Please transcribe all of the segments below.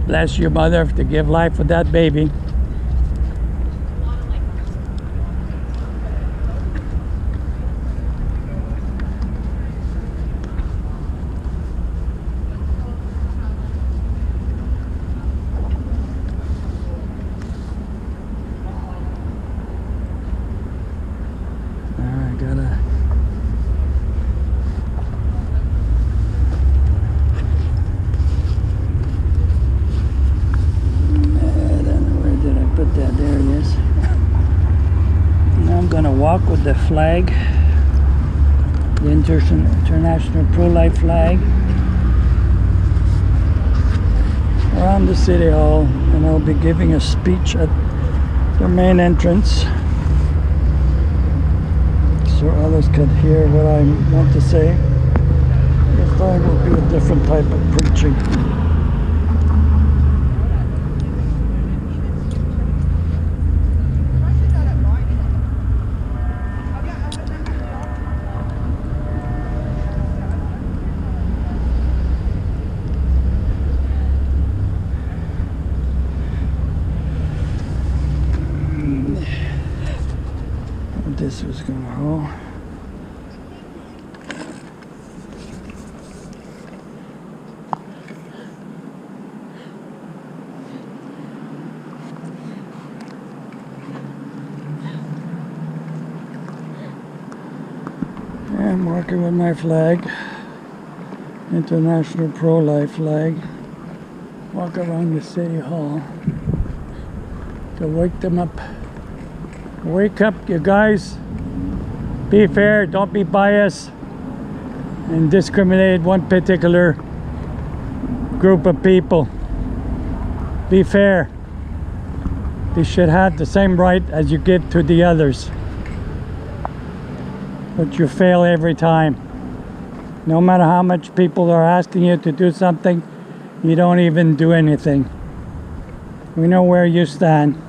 Bless you, mother, to give life with that baby. Walk with the flag, the international pro-life flag, around the City Hall, and I'll be giving a speech at the main entrance so others could hear what I want to say. This time will be a different type of preaching. This was gonna hold. I'm working with my flag, international pro-life flag. Walk around the City Hall to wake them up. Wake up, you guys. Be fair, don't be biased and discriminate one particular group of people. Be fair. They should have the same right as you give to the others. But you fail every time. No matter how much people are asking you to do something, you don't even do anything. We know where you stand.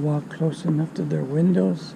Walk close enough to their windows.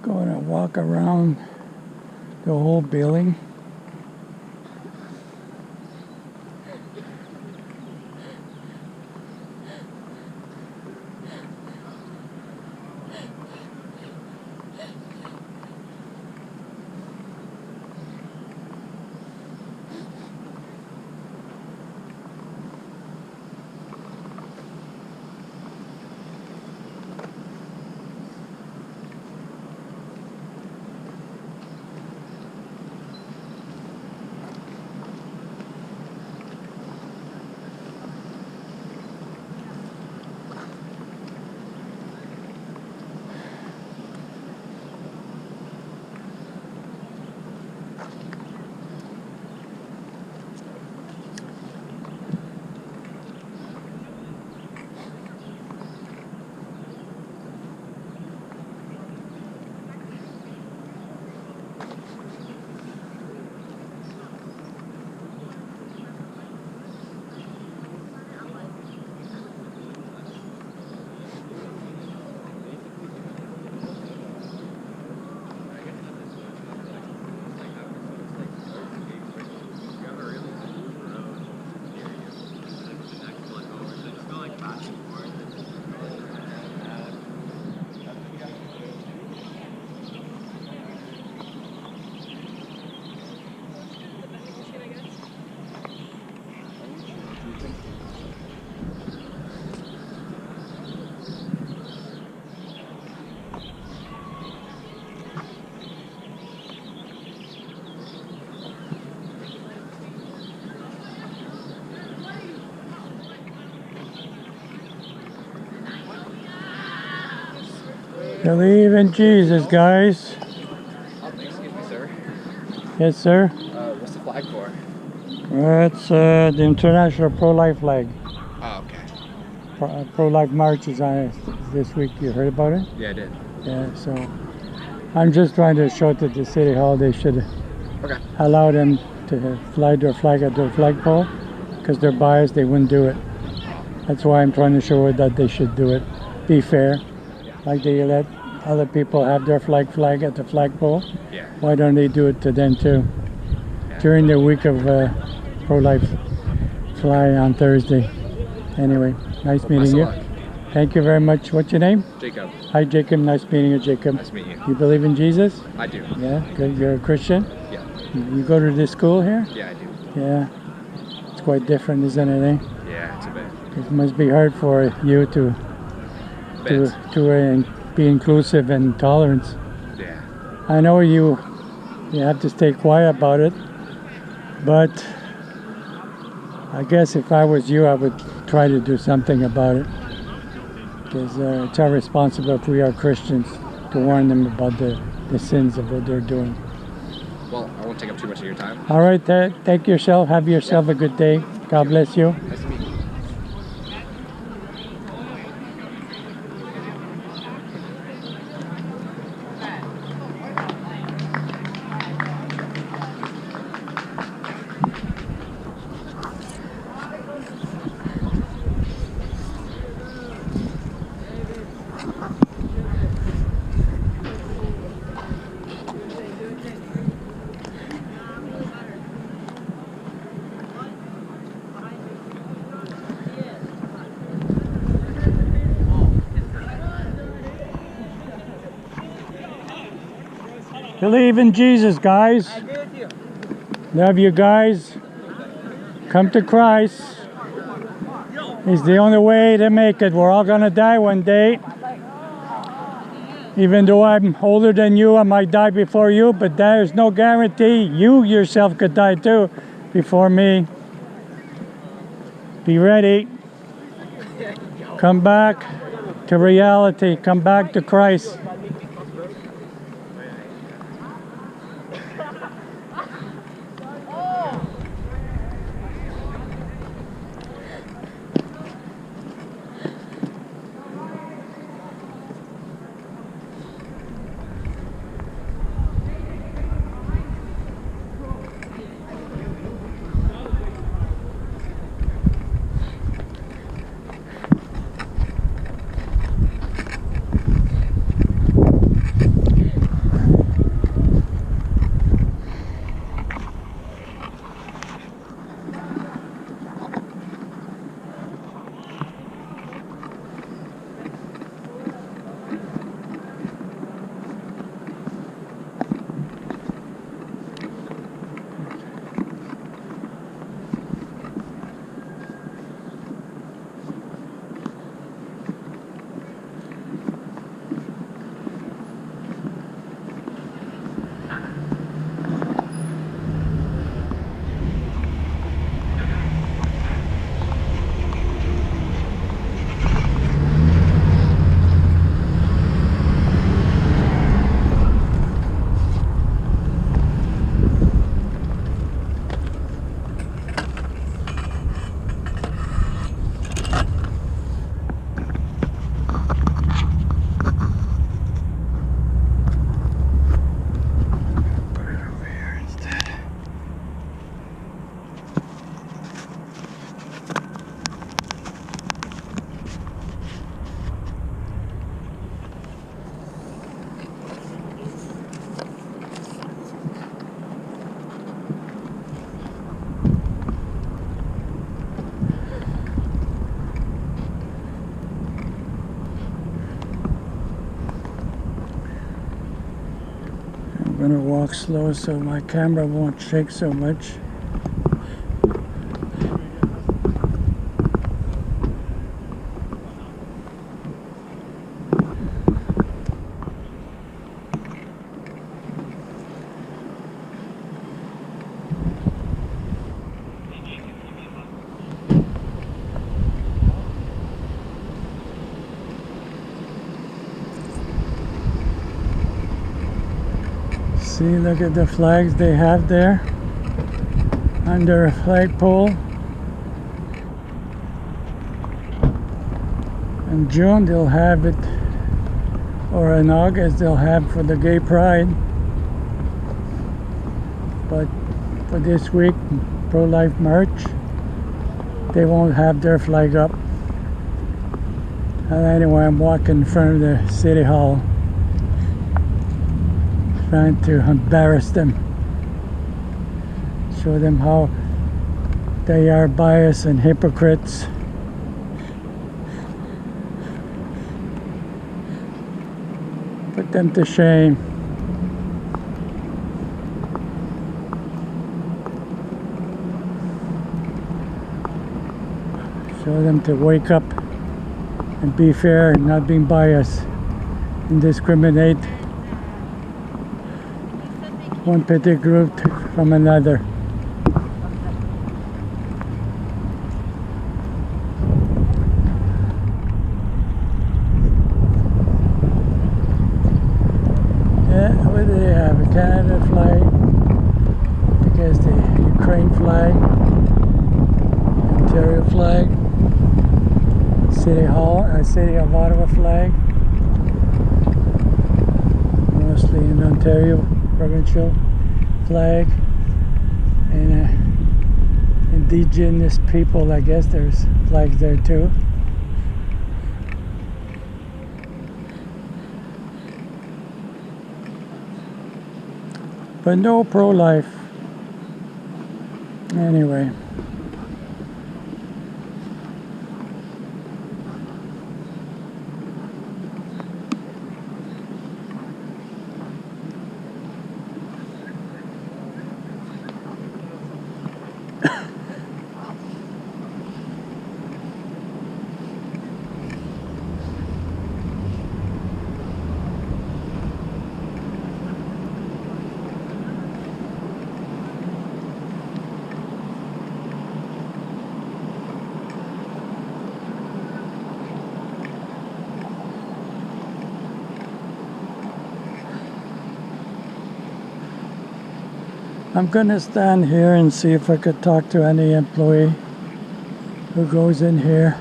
Going to walk around the whole building. Believe in Jesus, guys. Excuse me, sir. Yes, sir. What's the flag for? It's the International Pro-Life flag. Oh, okay. Pro-Life March is on this week. You heard about it? Yeah, I did. Yeah, so I'm just trying to show it to the City Hall. They should allow them to fly their flag at their flagpole, because they're biased. They wouldn't do it. That's why I'm trying to show it that they should do it. Be fair. Like they let other people have their flag at the flagpole. Yeah. Why don't they do it to them too? Yeah. During the week of pro-life fly on Thursday. Anyway, nice meeting you. Thank you very much. What's your name? Jacob. Hi, Jacob. Nice meeting you, Jacob. Nice meeting you. You believe in Jesus? I do. Yeah, good. You're a Christian? Yeah. You go to this school here? Yeah, I do. Yeah. It's quite different, isn't it, eh? Yeah, it's a bit. It must be hard for you to be inclusive and tolerant. Yeah. I know you have to stay quiet about it, but I guess if I was you, I would try to do something about it, because it's our responsibility, if we are Christians, to warn them about the sins of what they're doing. Well, I won't take up too much of your time. All right, take yourself, have yourself a good day. God bless you. Nice to meet you. Believe in Jesus, guys. I agree with you. Love you guys. Come to Christ. He's the only way to make it. We're all gonna die one day. Even though I'm older than you, I might die before you, but there's no guarantee you yourself could die too before me. Be ready. Come back to reality. Come back to Christ. I'm gonna walk slow so my camera won't shake so much. See, look at the flags they have there under a flagpole. In June they'll have it, or in August they'll have for the Gay Pride. But for this week, pro-life march, they won't have their flag up. And anyway, I'm walking in front of the City Hall, trying to embarrass them, show them how they are biased and hypocrites. Put them to shame. Show them to wake up and be fair and not being biased and discriminate one particular group from another. Yeah, what do they have? A Canada flag, I guess the Ukraine flag, Ontario flag, City Hall, City of Ottawa flag, mostly in Ontario, provincial flag, and indigenous people, I guess there's flags there too. But no pro-life. Anyway. I'm gonna stand here and see if I could talk to any employee who goes in here.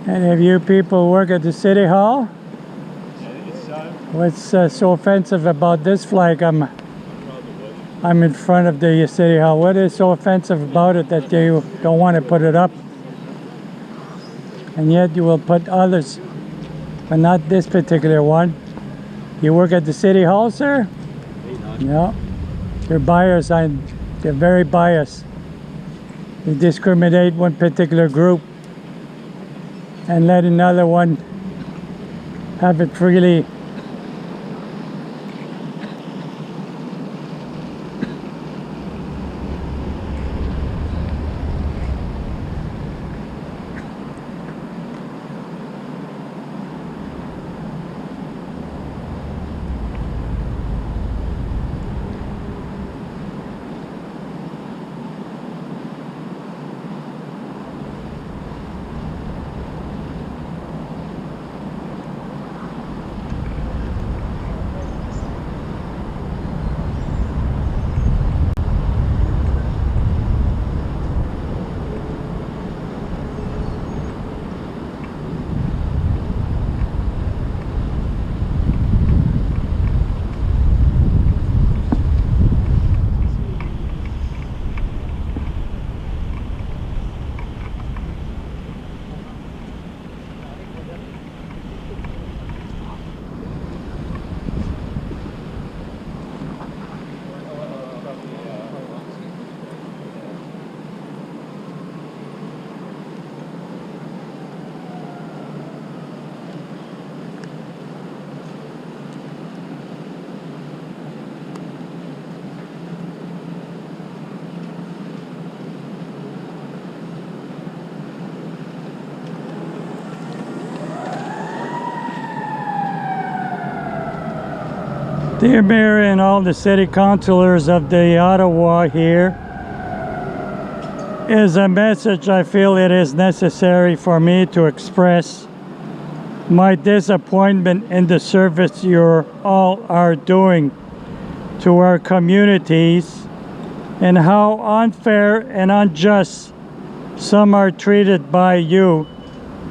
Any of you people work at the City Hall? What's so offensive about this flag? I'm in front of the City Hall. What is so offensive about it that you don't want to put it up? And yet you will put others, but not this particular one. You work at the City Hall, sir? No. You're biased. They're very biased. You discriminate one particular group and let another one have it freely. Dear Mayor and all the city councilors of the Ottawa here, is a message I feel it is necessary for me to express my disappointment in the service you all are doing to our communities and how unfair and unjust some are treated by you,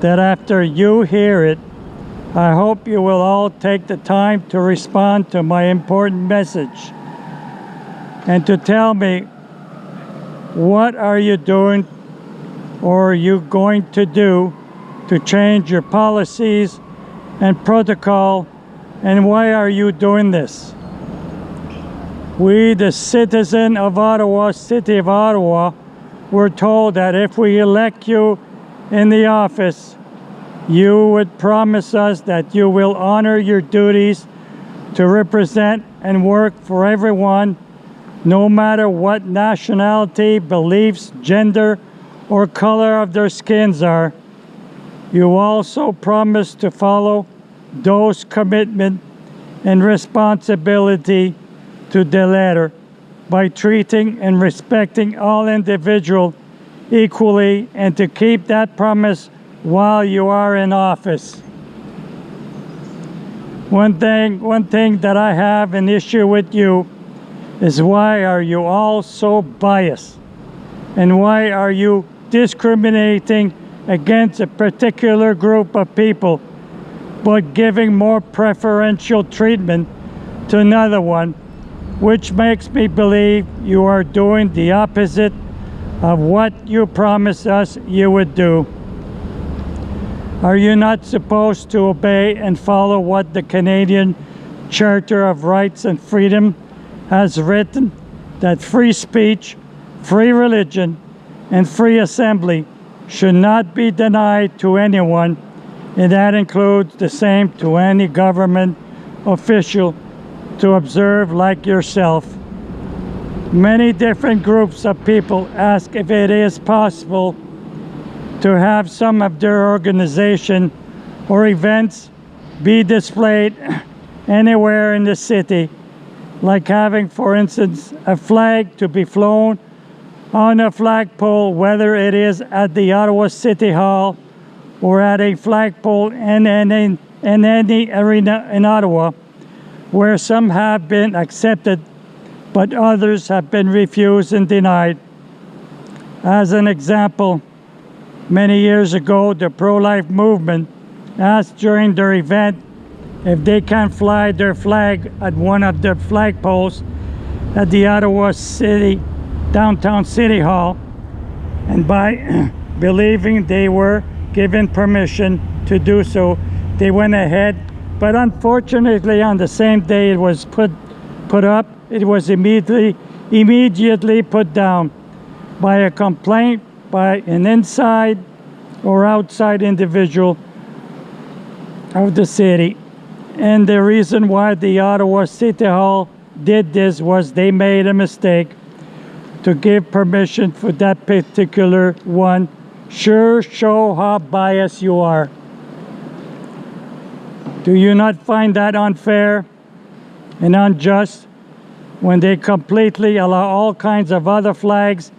that after you hear it, I hope you will all take the time to respond to my important message and to tell me what are you doing or are you going to do to change your policies and protocol, and why are you doing this? We, the citizen of Ottawa, City of Ottawa, were told that if we elect you in the office, you would promise us that you will honor your duties to represent and work for everyone, no matter what nationality, beliefs, gender, or color of their skins are. You also promise to follow those commitments and responsibility to the letter by treating and respecting all individuals equally, and to keep that promise while you are in office. One thing that I have an issue with you is, why are you all so biased? And why are you discriminating against a particular group of people but giving more preferential treatment to another one, which makes me believe you are doing the opposite of what you promised us you would do? Are you not supposed to obey and follow what the Canadian Charter of Rights and Freedom has written, that free speech, free religion, and free assembly should not be denied to anyone, and that includes the same to any government official to observe like yourself? Many different groups of people ask if it is possible to have some of their organization or events be displayed anywhere in the city, like having, for instance, a flag to be flown on a flagpole, whether it is at the Ottawa City Hall or at a flagpole in any arena in Ottawa, where some have been accepted but others have been refused and denied. As an example, many years ago, the pro-life movement asked during their event if they can fly their flag at one of the flagpoles at the Ottawa City downtown City Hall, and by believing they were given permission to do so, they went ahead. But unfortunately, on the same day it was put up, it was immediately put down by a complaint by an inside or outside individual of the city. And the reason why the Ottawa City Hall did this was they made a mistake to give permission for that particular one. Sure, show how biased you are. Do you not find that unfair and unjust when they completely allow all kinds of other flags,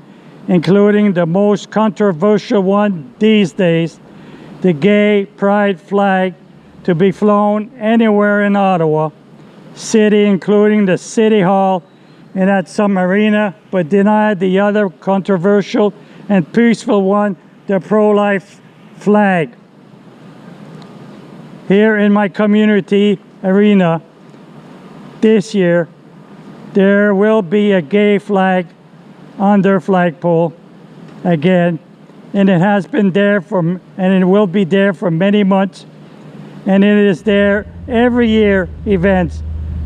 including the most controversial one these days, the gay pride flag, to be flown anywhere in Ottawa City, including the City Hall and at some arena, but deny the other controversial and peaceful one, the pro-life flag? Here in my community arena this year, there will be a gay flag on their flagpole again, and it has been there and it will be there for many months, and it is there every year events.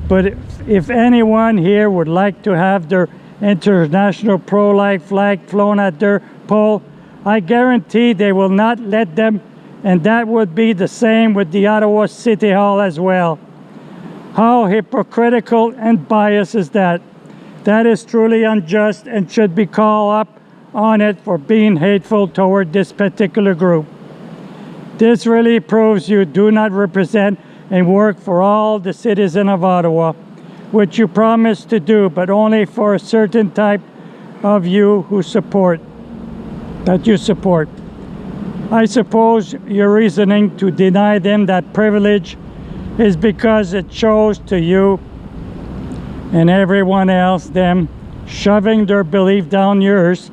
But if anyone here would like to have their international pro-life flag flown at their pole, I guarantee they will not let them, and that would be the same with the Ottawa City Hall as well. How hypocritical and biased is that? That is truly unjust and should be called up on it for being hateful toward this particular group. This really proves you do not represent and work for all the citizens of Ottawa. which you promise to do, but only for a certain type of you who support, that you support. I suppose your reasoning to deny them that privilege is because it shows to you and everyone else them shoving their belief down yours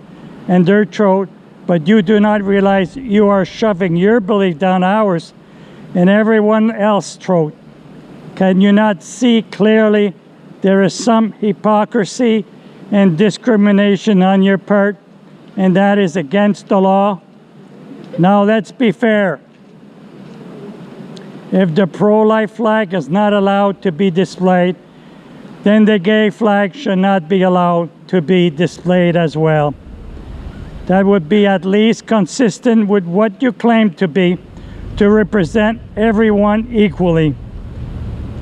and their throat, but you do not realize you are shoving your belief down ours and everyone else's throat. Can you not see clearly there is some hypocrisy and discrimination on your part, and that is against the law? Now let's be fair. If the pro-life flag is not allowed to be displayed, then the gay flag should not be allowed to be displayed as well. That would be at least consistent with what you claim to be, to represent everyone equally.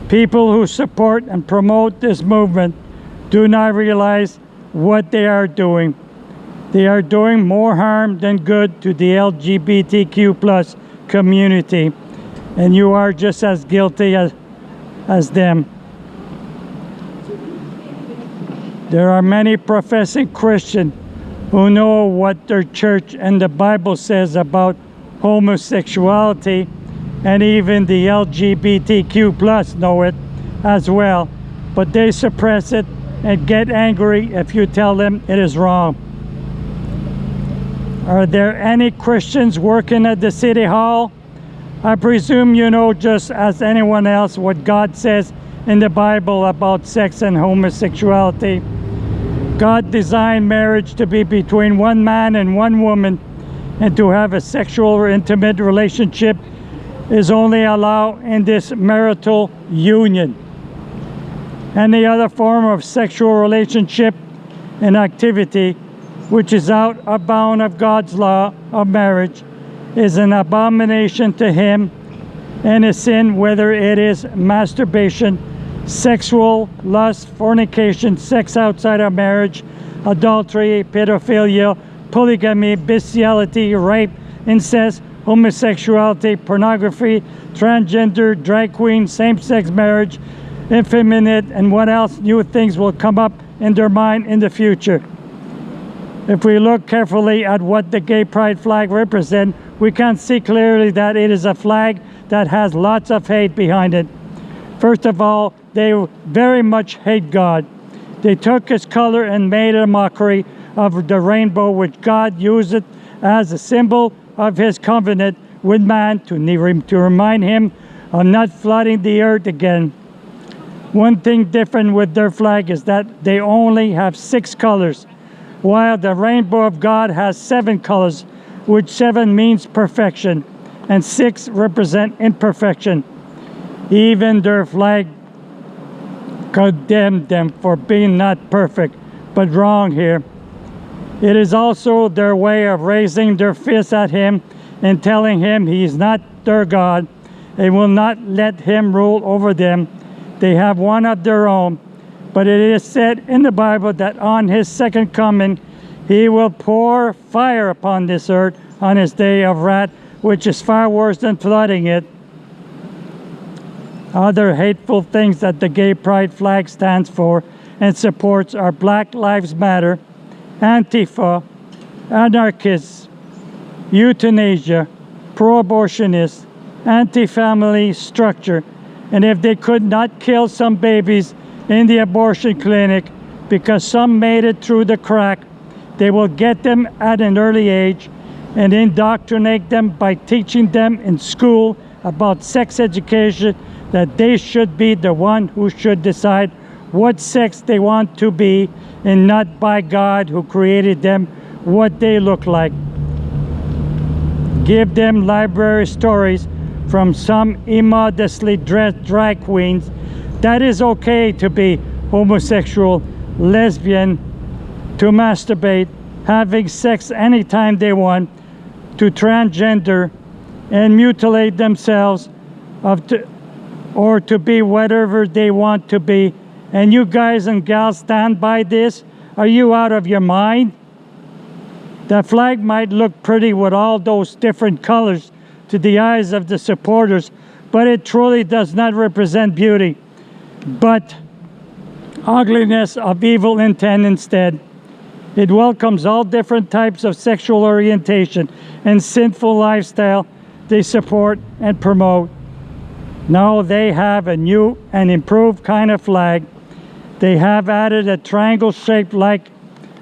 People who support and promote this movement do not realize what they are doing. They are doing more harm than good to the LGBTQ+ community, and you are just as guilty as them. There are many professing Christians who know what their church and the Bible says about homosexuality, and even the LGBTQ+ know it as well, but they suppress it and get angry if you tell them it is wrong. Are there any Christians working at the City Hall? I presume you know just as anyone else what God says in the Bible about sex and homosexuality. God designed marriage to be between one man and one woman, and to have a sexual or intimate relationship is only allowed in this marital union. Any other form of sexual relationship and activity which is out of bound of God's law of marriage is an abomination to him and a sin, whether it is masturbation, sexual lust, fornication, sex outside of marriage, adultery, pedophilia, polygamy, bestiality, rape, incest, homosexuality, pornography, transgender, drag queen, same-sex marriage, effeminate, and what else new things will come up in their mind in the future. If we look carefully at what the gay pride flag represents, we can see clearly that it is a flag that has lots of hate behind it. First of all, they very much hate God. They took his color and made a mockery of the rainbow, which God used it as a symbol of his covenant with man to remind him of not flooding the earth again. One thing different with their flag is that they only have 6 colors, while the rainbow of God has 7 colors, which 7 means perfection, and 6 represent imperfection. Even their flag condemned them for being not perfect, but wrong here. It is also their way of raising their fists at him and telling him he is not their God and will not let him rule over them. They have one of their own, but it is said in the Bible that on his second coming he will pour fire upon this earth on his day of wrath, which is far worse than flooding it. Other hateful things that the gay pride flag stands for and supports are Black Lives Matter, Antifa, anarchists, euthanasia, pro-abortionists, anti-family structure, and if they could not kill some babies in the abortion clinic because some made it through the crack, they will get them at an early age and indoctrinate them by teaching them in school about sex education, that they should be the one who should decide what sex they want to be, and not by God who created them what they look like. Give them library stories from some immodestly dressed drag queens that is okay to be homosexual, lesbian, to masturbate, having sex anytime they want, to transgender and mutilate themselves, or to be whatever they want to be. And you guys and gals stand by this? Are you out of your mind? The flag might look pretty with all those different colors to the eyes of the supporters, but it truly does not represent beauty. But ugliness of evil intent instead. It welcomes all different types of sexual orientation and sinful lifestyle they support and promote. Now they have a new and improved kind of flag. They have added a triangle shaped like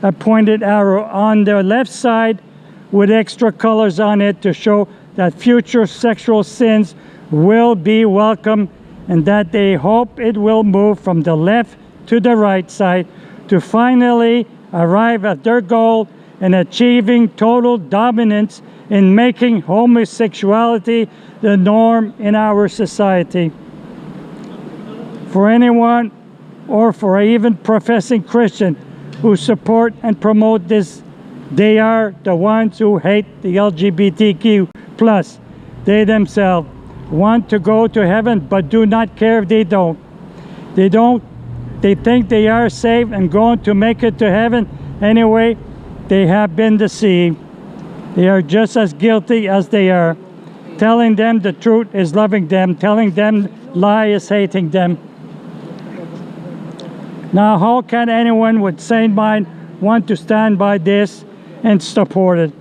a pointed arrow on the left side with extra colors on it to show that future sexual sins will be welcome and that they hope it will move from the left to the right side to finally arrive at their goal in achieving total dominance in making homosexuality the norm in our society. For anyone or for even professing Christian who support and promote this, they are the ones who hate the LGBTQ+. They themselves want to go to heaven but do not care if they don't. They think they are safe and going to make it to heaven anyway. They have been deceived. They are just as guilty as they are. Telling them the truth is loving them. Telling them lie is hating them. Now, how can anyone with sane mind want to stand by this and support it?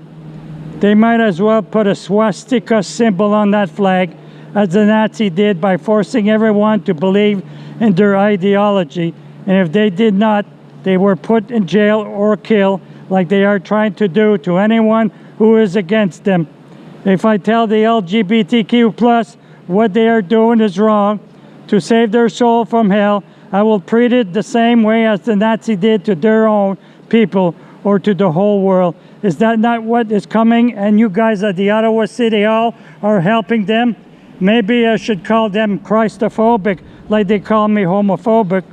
They might as well put a swastika symbol on that flag, as the Nazi did by forcing everyone to believe in their ideology. And if they did not, they were put in jail or killed, like they are trying to do to anyone who is against them. If I tell the LGBTQ+ what they are doing is wrong to save their soul from hell, I will treat it the same way as the Nazi did to their own people or to the whole world. Is that not what is coming? And you guys at the Ottawa City Hall are helping them? Maybe I should call them Christophobic, like they call me homophobic.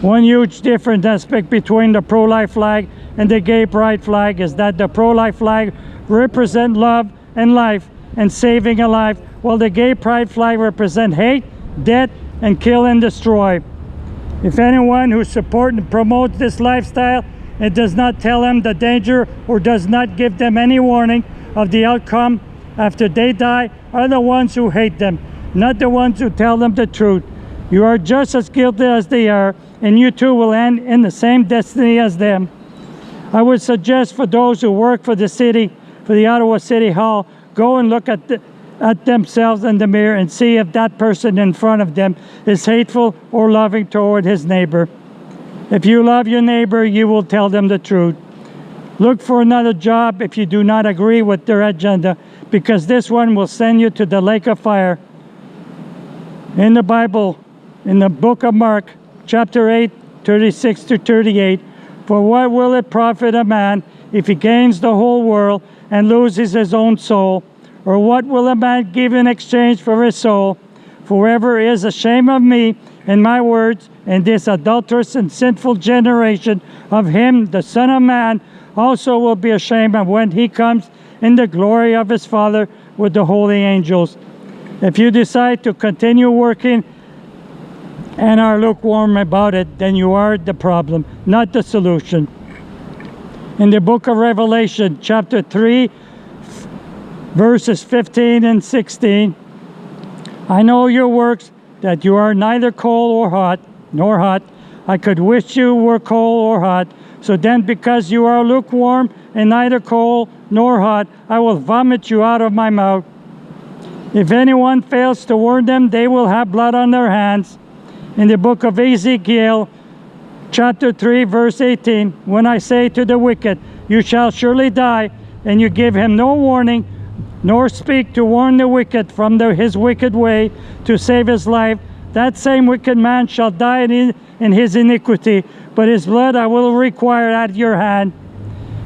One huge different aspect between the pro-life flag and the gay pride flag is that the pro-life flag represents love and life and saving a life, while the gay pride flag represents hate, death, and kill and destroy. If anyone who supports and promotes this lifestyle and does not tell them the danger or does not give them any warning of the outcome after they die are the ones who hate them, not the ones who tell them the truth. You are just as guilty as they are, and you too will end in the same destiny as them. I would suggest for those who work for the city, for the Ottawa City Hall, go and look at themselves in the mirror and see if that person in front of them is hateful or loving toward his neighbor. If you love your neighbor, you will tell them the truth. Look for another job if you do not agree with their agenda, because this one will send you to the lake of fire. In the Bible, in the book of Mark, chapter 8, 36 to 38, for what will it profit a man if he gains the whole world and loses his own soul? Or what will a man give in exchange for his soul? For whoever is ashamed of me and my words in this adulterous and sinful generation, of him the Son of Man also will be ashamed of when he comes in the glory of his Father with the holy angels. If you decide to continue working and are lukewarm about it, then you are the problem, not the solution. In the book of Revelation, chapter 3, verses 15 and 16, I know your works, that you are neither cold or hot, nor hot. I could wish you were cold or hot. So then, because you are lukewarm and neither cold nor hot, I will vomit you out of my mouth. If anyone fails to warn them, they will have blood on their hands. In the book of Ezekiel, chapter 3, verse 18, when I say to the wicked, you shall surely die, and you give him no warning, nor speak to warn the wicked from his wicked way to save his life, that same wicked man shall die in his iniquity, but his blood I will require at your hand.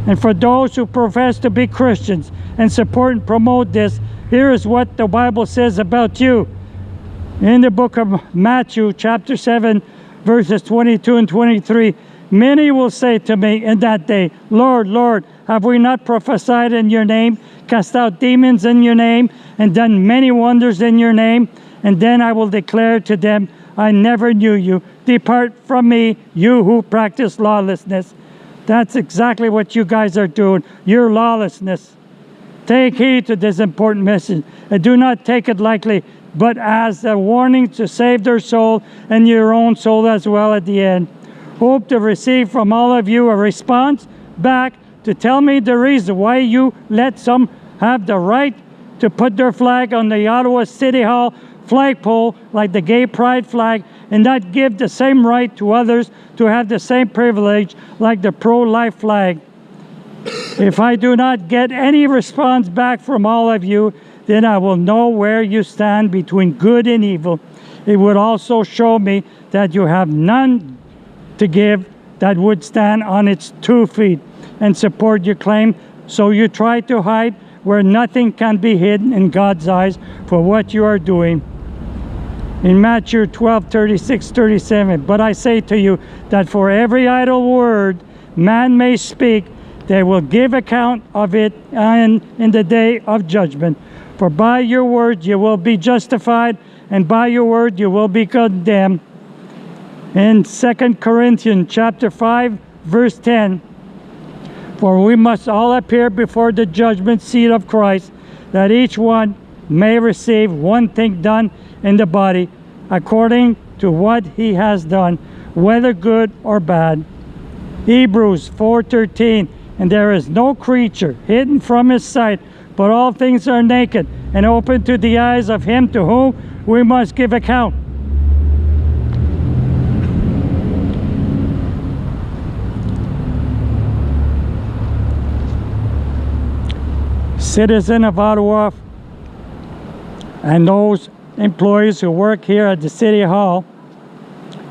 And for those who profess to be Christians and support and promote this, here is what the Bible says about you. In the book of Matthew, chapter 7, verses 22 and 23, many will say to me in that day, Lord, Lord, have we not prophesied in your name, cast out demons in your name, and done many wonders in your name? And then I will declare to them, I never knew you. Depart from me, you who practice lawlessness. That's exactly what you guys are doing. Your lawlessness. Take heed to this important message, and do not take it lightly, but as a warning to save their soul and your own soul as well at the end. Hope to receive from all of you a response back to tell me the reason why you let some have the right to put their flag on the Ottawa City Hall flagpole like the gay pride flag, and not give the same right to others to have the same privilege like the pro-life flag. If I do not get any response back from all of you, then I will know where you stand between good and evil. It would also show me that you have none to give that would stand on its 2 feet and support your claim, so you try to hide where nothing can be hidden in God's eyes for what you are doing. In Matthew 12:36-37, but I say to you that for every idle word man may speak, they will give account of it in the day of judgment. For by your word you will be justified, and by your word you will be condemned. In 2 Corinthians chapter 5, verse 10, for we must all appear before the judgment seat of Christ, that each one may receive one thing done in the body, according to what he has done, whether good or bad. Hebrews 4:13, and there is no creature hidden from his sight, but all things are naked and open to the eyes of him to whom we must give account. Citizen of Ottawa and those employees who work here at the City Hall,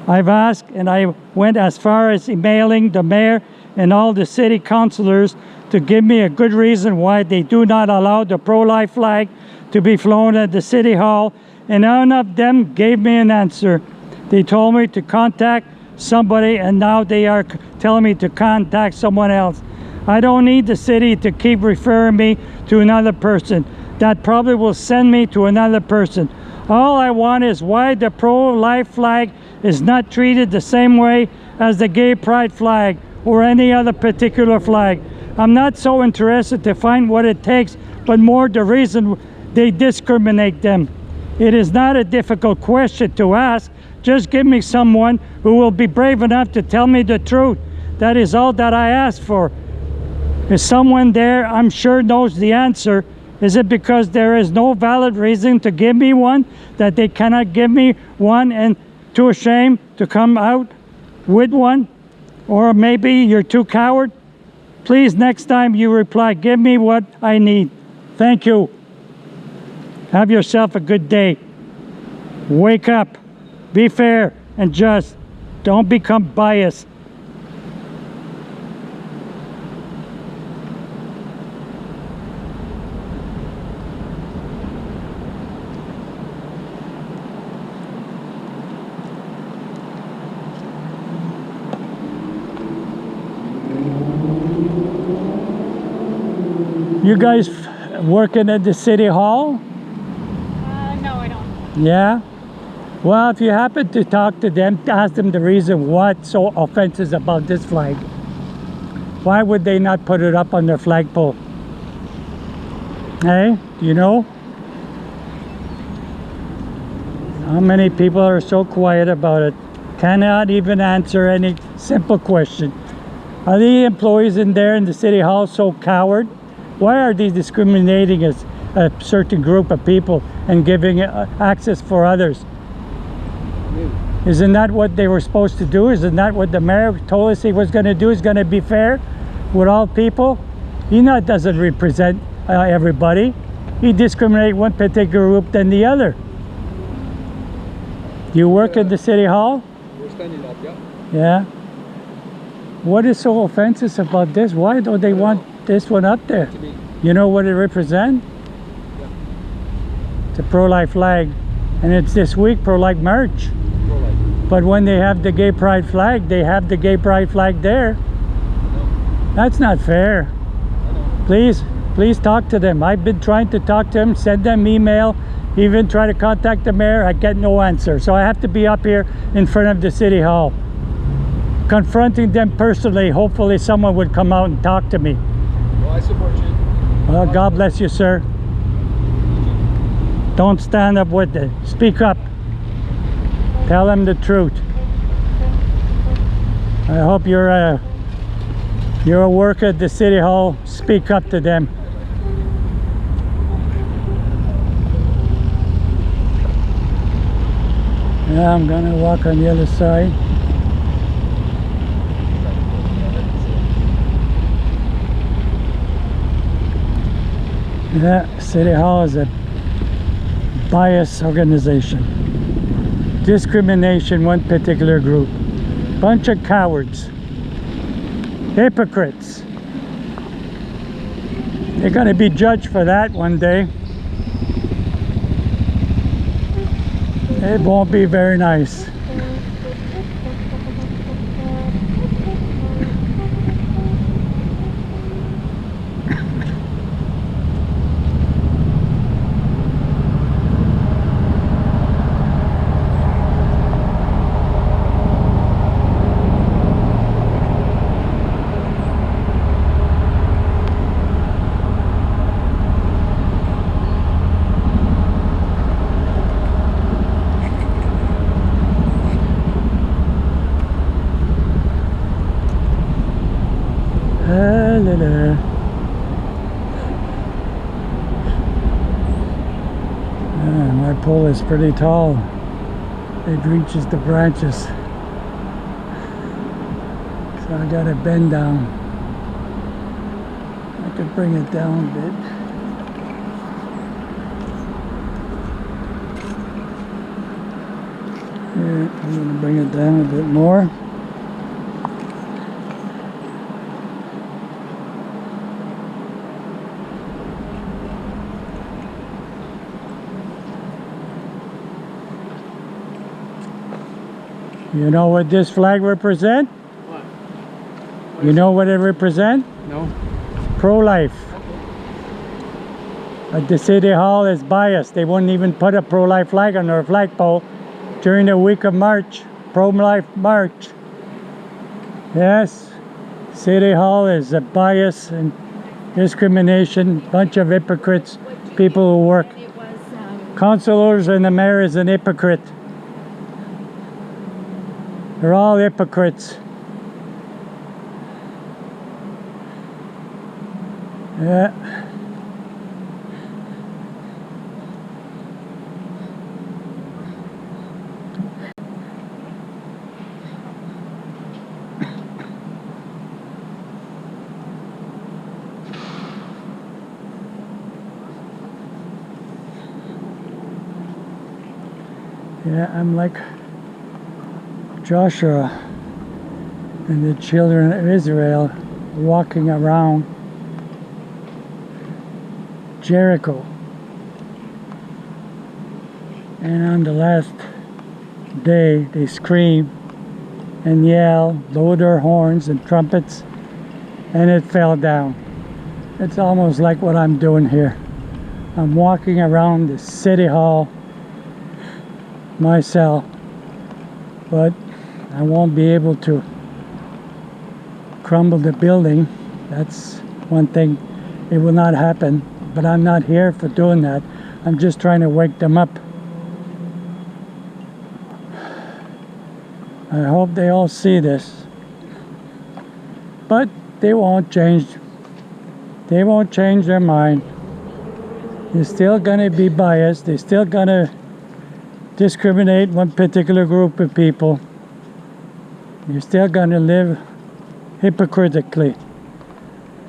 I've asked, and I went as far as emailing the mayor and all the city councilors to give me a good reason why they do not allow the pro-life flag to be flown at the City Hall, and none of them gave me an answer. They told me to contact somebody, and now they are telling me to contact someone else. I don't need the city to keep referring me to another person. That probably will send me to another person. All I want is why the pro-life flag is not treated the same way as the gay pride flag or any other particular flag. I'm not so interested to find what it takes, but more the reason they discriminate them. It is not a difficult question to ask. Just give me someone who will be brave enough to tell me the truth. That is all that I ask for. Is someone there I'm sure knows the answer? Is it because there is no valid reason to give me one, that they cannot give me one and too ashamed to come out with one? Or maybe you're too coward? Please, next time you reply, give me what I need. Thank you. Have yourself a good day. Wake up. Be fair and just. Don't become biased. You guys working at the City Hall? No, I don't. Yeah? Well, if you happen to talk to them, ask them the reason what's so offensive about this flag. Why would they not put it up on their flagpole? Hey, do you know? How many people are so quiet about it? Cannot even answer any simple question. Are the employees in there in the City Hall so coward? Why are they discriminating as a certain group of people and giving access for others? Isn't that what they were supposed to do? Isn't that what the mayor told us he was going to do? Is going to be fair with all people? He doesn't represent everybody. He discriminates one particular group than the other. You work at the City Hall? We're standing up, yeah. Yeah. What is so offensive about this? Why don't they want this one up there? You know what it represents? Yeah. It's a pro-life flag, and it's this week pro-life march. Pro-life. But when they have the gay pride flag, they have the gay pride flag there. No. That's not fair. I know. Please talk to them. I've been trying to talk to them, send them email, even try to contact the mayor. I get no answer. So I have to be up here in front of the City Hall, confronting them personally. Hopefully someone would come out and talk to me. Well, I support you. Well, God bless you, sir. Don't stand up with it. Speak up. Tell them the truth. I hope you're a worker at the City Hall. Speak up to them. Yeah, I'm gonna walk on the other side. Yeah, City Hall is a bias organization. Discrimination, one particular group. Bunch of cowards. Hypocrites. They're gonna be judged for that one day. It won't be very nice. My pole is pretty tall. It reaches the branches. So I gotta bend down. I could bring it down a bit. Yeah, I'm gonna bring it down a bit more. You know what this flag represents? What? You know what it represents? No. Pro-life. But the City Hall is biased. They wouldn't even put a pro-life flag on their flagpole during the week of March. Pro-life March. Yes. City Hall is a bias and discrimination. Bunch of hypocrites. People who work. Councillors and the mayor is an hypocrite. They're all hypocrites. Yeah. Yeah, I'm like Joshua and the children of Israel walking around Jericho, and on the last day they scream and yell, blow their horns and trumpets, and it fell down. It's almost like what I'm doing here. I'm walking around the City Hall myself, but I won't be able to crumble the building. That's one thing. It will not happen, but I'm not here for doing that. I'm just trying to wake them up. I hope they all see this, but they won't change. They won't change their mind. They're still gonna be biased. They're still gonna discriminate one particular group of people. You're still going to live hypocritically,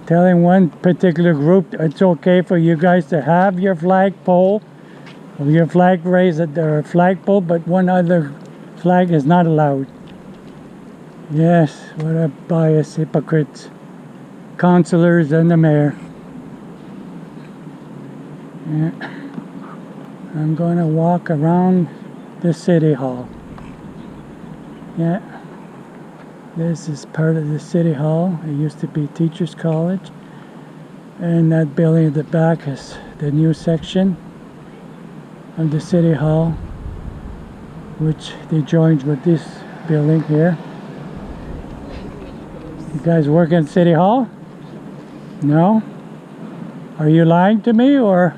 telling one particular group it's okay for you guys to have your flagpole or your flag raised at their flagpole, but one other flag is not allowed. Yes, what a biased hypocrites. Councillors and the mayor. Yeah. I'm going to walk around the City Hall. Yeah. This is part of the City Hall. It used to be Teachers College. And that building at the back is the new section of the City Hall, which they joined with this building here. You guys work in City Hall? No? Are you lying to me, or?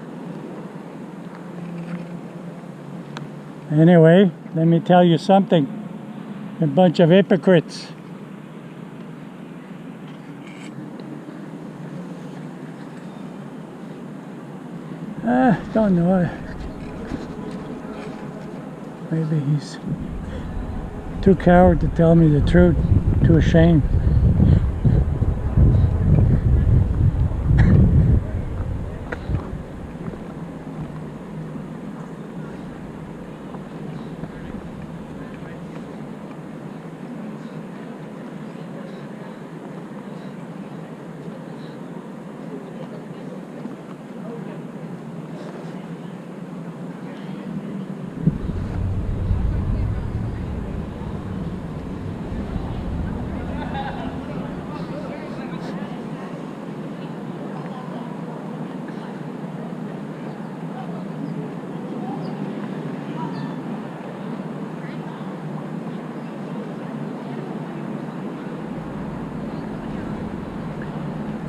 Anyway, let me tell you something. A bunch of hypocrites. Don't know. Maybe he's too coward to tell me the truth. Too ashamed.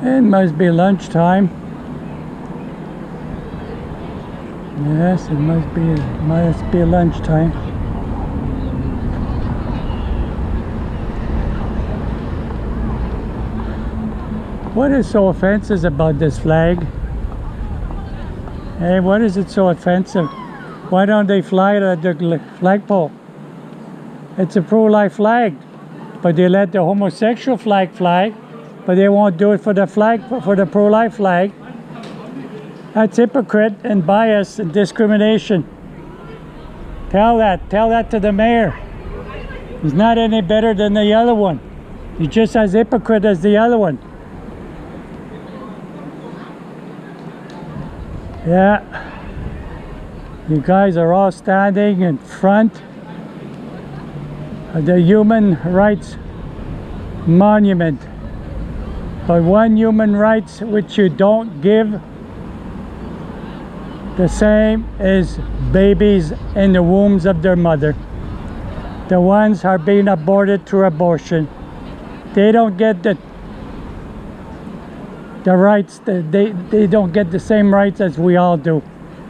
It must be lunchtime. Yes, it must be lunchtime. What is so offensive about this flag? Hey, what is it so offensive? Why don't they fly it at the flagpole? It's a pro-life flag, but they let the homosexual flag fly. But they won't do it for the flag, for the pro-life flag. That's hypocrite and bias and discrimination. Tell that to the mayor. He's not any better than the other one. He's just as hypocrite as the other one. Yeah. You guys are all standing in front of the Human Rights Monument. But one human rights which you don't give, the same as babies in the wombs of their mother. The ones are being aborted through abortion. They don't get the rights, they don't get the same rights as we all do.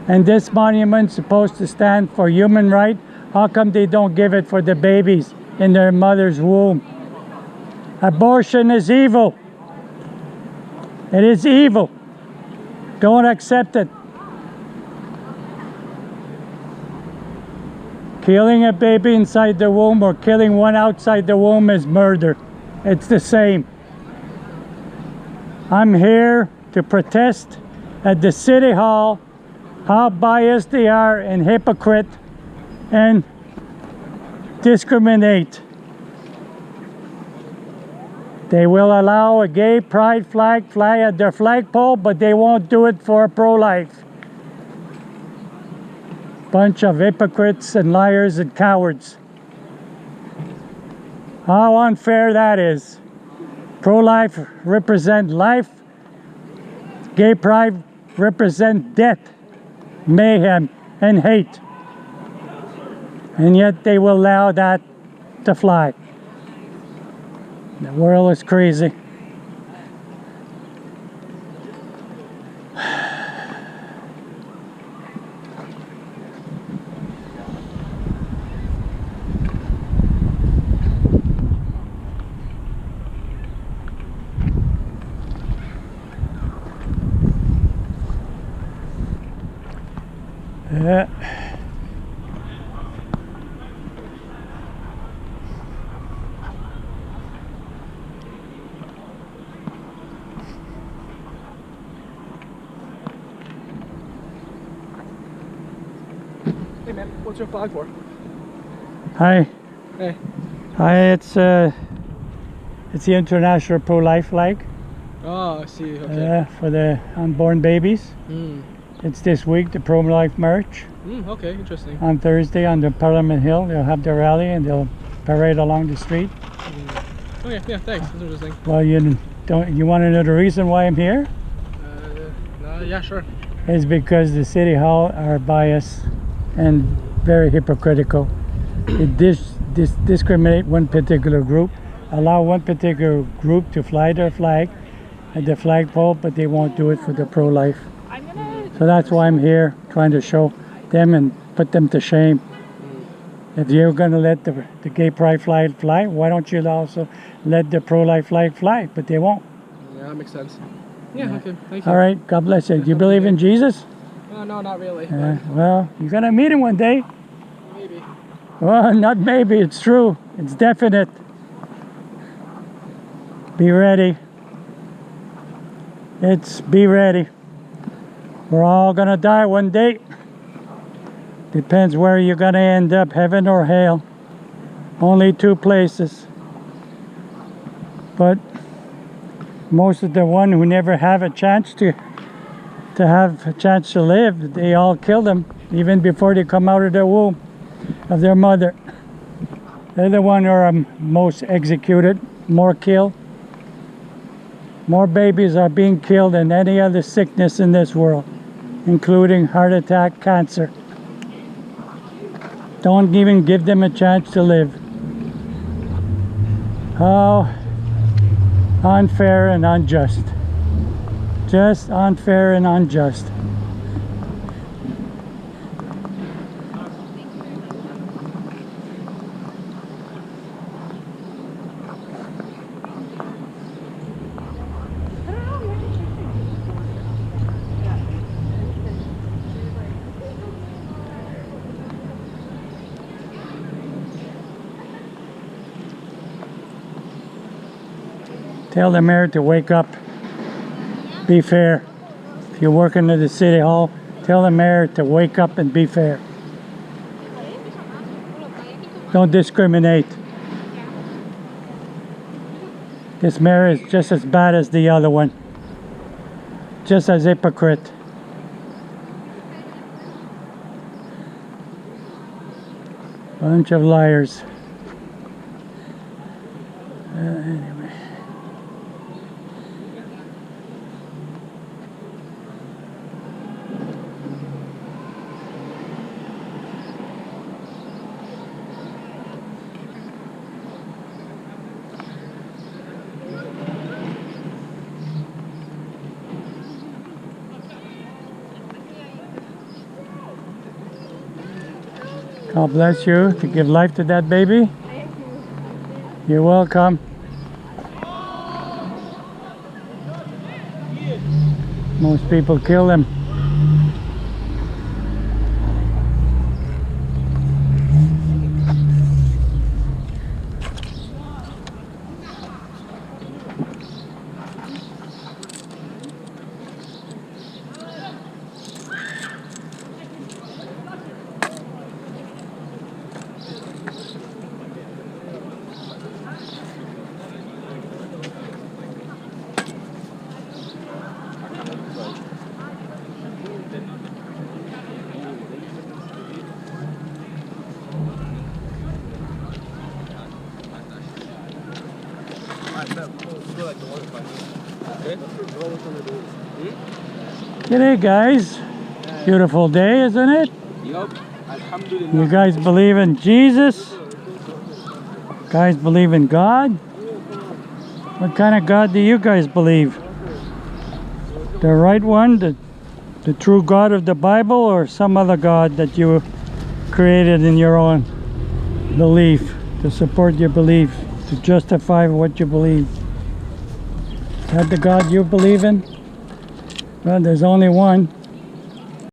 And this monument's supposed to stand for human right. How come they don't give it for the babies in their mother's womb? Abortion is evil. It is evil. Don't accept it. Killing a baby inside the womb or killing one outside the womb is murder. It's the same. I'm here to protest at the City Hall how biased they are and hypocrite and discriminate. They will allow a gay pride flag fly at their flagpole, but they won't do it for pro-life. Bunch of hypocrites and liars and cowards. How unfair that is. Pro-life represent life. Gay pride represent death, mayhem, and hate. And yet they will allow that to fly. The world is crazy. Yeah. Hey man, what's your flag for? Hi. Hey. Hi, it's the International Pro-Life flag. Oh, I see. Okay. For the unborn babies. Mm. It's this week, the Pro-Life March. Okay, interesting. On Thursday on the Parliament Hill, they'll have their rally and they'll parade along the street. Okay, yeah, thanks. That's interesting. Well, you want to know the reason why I'm here? Yeah, sure. It's because the City Hall are biased and very hypocritical. It discriminate one particular group, allow one particular group to fly their flag, at the flagpole, but they won't do it for the pro-life. I'm gonna. So that's why I'm here, trying to show them and put them to shame. If you're going to let the gay pride flag fly, why don't you also let the pro-life flag fly? But they won't. Yeah, that makes sense. Yeah, okay, thank you. All right, God bless you. Do you believe in Jesus? No, not really. Well, you're going to meet him one day. Maybe. Well, not maybe, it's true. It's definite. Be ready. Be ready. We're all going to die one day. Depends where you're going to end up, heaven or hell. Only two places. But most of the one who never have a chance to have a chance to live, they all kill them even before they come out of the womb of their mother. They're the one who are most executed, more killed. More babies are being killed than any other sickness in this world, including heart attack, cancer. Don't even give them a chance to live. How unfair and unjust. Just unfair and unjust. Tell the mayor to wake up. Be fair. If you're working at the city hall, tell the mayor to wake up and be fair. Don't discriminate. This mayor is just as bad as the other one. Just as hypocrite. Bunch of liars. Anyway. God bless you to give life to that baby. You're welcome. Most people kill them. G'day guys. Beautiful day, isn't it? Yup. Alhamdulillah. You guys believe in Jesus? Guys believe in God? What kind of God do you guys believe? The right one, the true God of the Bible, or some other God that you created in your own belief to support your belief, to justify what you believe? Is that the God you believe in? Well, there's only one.